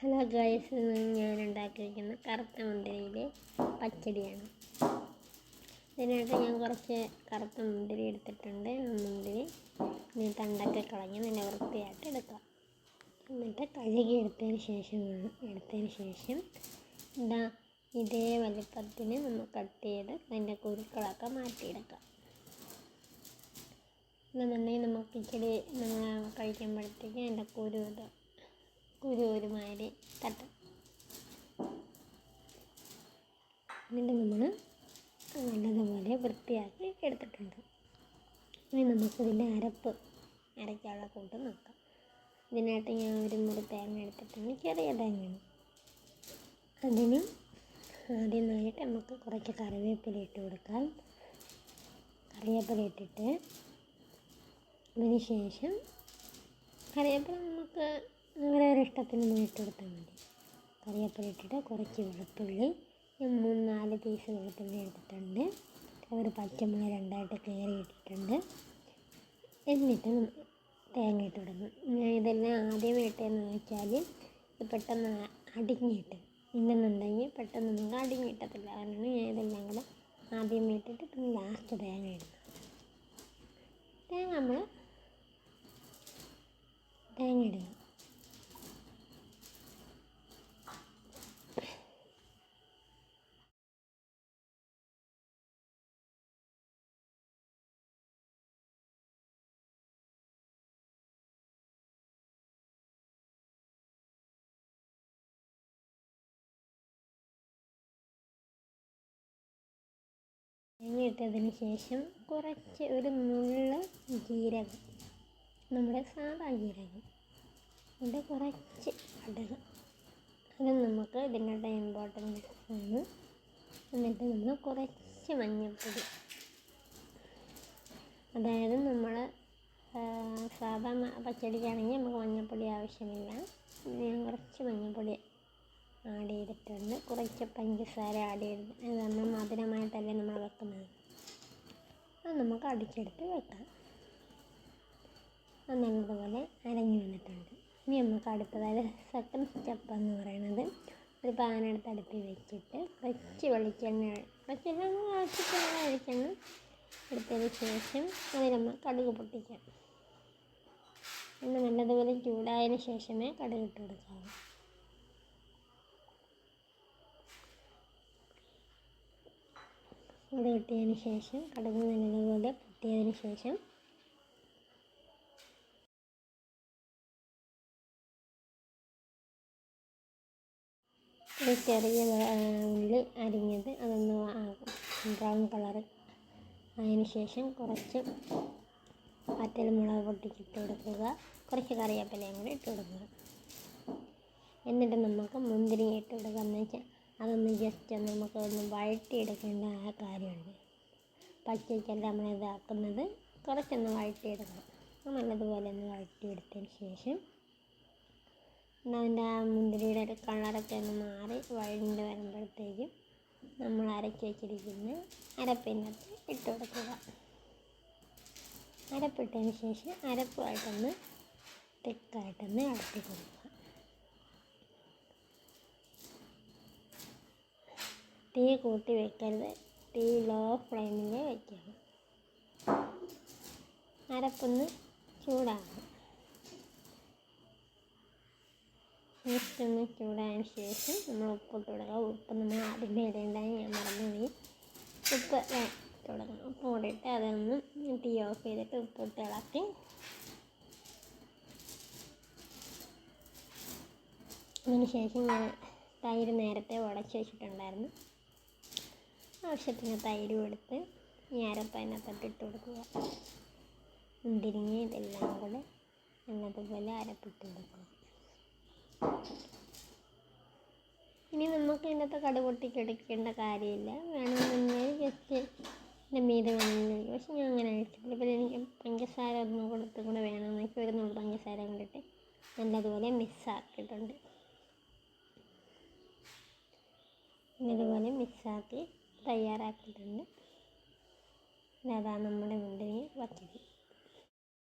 Hello guys, ഇന്ന് ഞാൻ ഉണ്ടാക്കിയിരിക്കുന്ന കറുത്ത മുന്തിരിയിലെ പച്ചടിയാണ്. ഇതിനായിട്ട് ഞാൻ കുറച്ച് കറുത്ത മുന്തിരി എടുത്തിട്ടുണ്ട്. മുന്തിരി ഇനി തണ്ടൊക്കെ കളഞ്ഞ് നല്ല വൃത്തിയായിട്ട് എടുക്കാം. എന്നിട്ട് കഴുകി എടുത്തതിന് ശേഷം ഇതേ വലിപ്പത്തിന് നമ്മൾ കട്ട് ചെയ്ത് അതിൻ്റെ കുരുക്കളൊക്കെ മാറ്റിയെടുക്കാം. എന്നുണ്ടെങ്കിൽ നമുക്ക് ഇച്ചിരി നമ്മൾ കഴിക്കുമ്പോഴത്തേക്ക് അതിൻ്റെ കുരു ഒരുമാതിരി തട്ടും. എന്നിട്ട് നമ്മൾ നല്ലതുപോലെ വൃത്തിയാക്കി എടുത്തിട്ടുണ്ട്. ഇനി നമുക്കിതിൻ്റെ അരയ്ക്കാനുള്ള കൂട്ട് നോക്കാം. ഇതിനായിട്ട് ഞാൻ ഒരു മുറി തേങ്ങ എടുത്തിട്ടുണ്ട്, ചെറിയ തേങ്ങയാണ്. അതിന് ആദ്യമായിട്ട് നമുക്ക് കുറച്ച് കറിവേപ്പില ഇട്ട് കൊടുക്കാം. കറിവേപ്പില ഇട്ടിട്ട് അതിന് ശേഷം കറിവേപ്പില നമുക്ക് അവരവരുടെ ഇഷ്ടത്തിന് ഇട്ട് കൊടുത്താൽ മതി. കറിവേപ്പില ഇട്ടിട്ട് കുറച്ച് വെളുത്തുള്ളി, 3-4 പീസ് വെളുത്തുള്ളി എടുത്തിട്ടുണ്ട്. ഒരു പച്ചമുളക് 2ആയിട്ട് കീറി ഇട്ടിട്ടുണ്ട്. എന്നിട്ട് തേങ്ങ ഇട്ട് കൊടുക്കണം. ഞാൻ ഇതെല്ലാം ആദ്യമേ ഇട്ടെന്ന് വെച്ചാൽ ഇത് പെട്ടെന്ന് അടിഞ്ഞിട്ട് ഇല്ലെന്നുണ്ടെങ്കിൽ പെട്ടെന്ന് നമുക്ക് അടിഞ്ഞിട്ടത്തില്ല. അതുകൊണ്ടാണ് ഞാൻ ഇതെല്ലാം കൂടെ ആദ്യമേ ഇട്ടിട്ട് പിന്നെ ലാസ്റ്റ് തേങ്ങ ഇടുന്നത്. തേങ്ങ ഇടുക. തേങ്ങ ഇട്ടതിന് ശേഷം കുറച്ച് ഒരു നുള്ള് ജീരകം, നമ്മുടെ സാധാ ജീരകം, ഇത് കുറച്ച് കടുക്, അത് നമുക്ക് ഇതിൻ്റെ ഇമ്പോർട്ടൻറ്റ് ആണ്. എന്നിട്ട് നമ്മൾ കുറച്ച് മഞ്ഞൾപ്പൊടി, അതായത് നമ്മൾ സാധാ പച്ചടിക്കാണെങ്കിൽ നമുക്ക് മഞ്ഞൾപ്പൊടി ആവശ്യമില്ല. ഞാൻ കുറച്ച് മഞ്ഞൾപ്പൊടി ആഡ് ചെയ്തിട്ടുണ്ട്. കുറച്ച് പഞ്ചസാര ആഡ് ചെയ്ത്, നമ്മൾ മധുരമായിട്ടല്ലേ നമ്മൾ വെക്കുന്നത്. അത് നമുക്ക് അടിച്ചെടുത്ത് വെക്കാം. അത് നല്ലതുപോലെ അരഞ്ഞു വന്നിട്ടുണ്ട്. ഇനി നമുക്ക് അടുത്തതായത് സെക്കൻഡ് സ്റ്റെപ്പ് എന്ന് പറയുന്നത്, ഒരു പാനെടുത്ത് അടുപ്പിൽ വെച്ചിട്ട് കുറച്ച് വെളിച്ചെണ്ണ എടുത്തതിന് ശേഷം അതിൽ നമ്മൾ കടുക് പൊട്ടിക്കാം. നല്ലതുപോലെ ചൂടായതിന് ശേഷമേ കടുക് ഇട്ട് കൊടുക്കാവൂ. ഇവിടെ ഇട്ടതിന് ശേഷം കടുക് നല്ലതുപോലെ പൊട്ടിയതിന് ശേഷം ഒരു ചെറിയ ഉള്ളി അരിഞ്ഞത് അതൊന്ന് ബ്രൗൺ കളർ അതിന് ശേഷം കുറച്ച് വറ്റൽമുളക് പൊട്ടിച്ചിട്ട് കൊടുക്കുക. കുറച്ച് കറിവേപ്പിലയും കൂടി ഇട്ട് കൊടുക്കുക. എന്നിട്ട് നമുക്ക് മുന്തിരി ഇട്ട് കൊടുക്കുക. എന്ന് വെച്ചാൽ അതൊന്ന് ജസ്റ്റ് നമുക്കൊന്ന് വഴറ്റിയെടുക്കേണ്ട ആ കാര്യമുണ്ട്. പച്ചയ്ക്കല്ല നമ്മളിതാക്കുന്നത്, കുറച്ചൊന്ന് വഴറ്റിയെടുക്കണം. നല്ലതുപോലെ ഒന്ന് വഴറ്റിയെടുത്തതിന് ശേഷം അതിൻ്റെ ആ മുന്തിരിയുടെ ഒരു കളറൊക്കെ ഒന്ന് മാറി വഴണ്ട് വരുമ്പോഴത്തേക്കും നമ്മൾ അരച്ച് വെച്ചിരിക്കുന്ന അരപ്പിനകത്ത് ഇട്ട് കൊടുക്കുക. അരപ്പിട്ടതിന് ശേഷം അരപ്പുമായിട്ടൊന്ന് തിക്കായിട്ടൊന്ന് ഇളക്കി കൊടുക്കുക. തീ കൂട്ടി വയ്ക്കരുത്, തീ ലോ ഫ്ലെയിമിൽ വയ്ക്കണം. അരപ്പൊന്ന് ചൂടാകും. ജസ്റ്റ് ഒന്ന് ചൂടായതിന് ശേഷം നമ്മൾ ഉപ്പിട്ട് കൊടുക്കുക. ഉപ്പ് നമ്മൾ ആദ്യമേ ഇടേണ്ടത് ഞാൻ മറന്നുപോയി. ഉപ്പ് ഇട്ട് കൊടുക്കണം. ഉപ്പ് കൂടിയിട്ട് അതൊന്ന് തീ ഓഫ് ചെയ്തിട്ട് ഉപ്പിട്ട് ഇളക്കി അതിന് ശേഷം ഞാൻ തൈര് നേരത്തെ ഉടച്ച് വെച്ചിട്ടുണ്ടായിരുന്നു. ആവശ്യത്തിന് തൈരും എടുത്ത് ഈ അരപ്പ് അതിനകത്തോട്ട് ഇട്ട് കൊടുക്കുക. മുന്തിരിങ്ങ ഇതെല്ലാം കൂടെ നല്ലതുപോലെ അരപ്പിട്ട് കൊടുക്കുക. ഇനി നമുക്ക് ഇതിനകത്ത് കടുക് പൊട്ടിക്കെടുക്കേണ്ട കാര്യമില്ല. വേണമെന്നുണ്ടെങ്കിൽ ജസ്റ്റ് എൻ്റെ മീതെ വേണമെങ്കിൽ, പക്ഷെ ഞാൻ അങ്ങനെ കഴിച്ചിട്ടില്ല. ഇപ്പോൾ എനിക്ക് പഞ്ചസാര ഒന്നും കൊടുത്തും കൂടെ വേണമെന്ന് വെച്ചാൽ ഒരു നുള്ളു പഞ്ചസാര കൊണ്ടിട്ട് നല്ലതുപോലെ മിക്സാക്കിയിട്ടുണ്ട്. നല്ലതുപോലെ മിക്സാക്കി തയ്യാറാക്കിയിട്ടുണ്ട്. അതാണ് നമ്മുടെ മുന്തിരി പച്ചടി.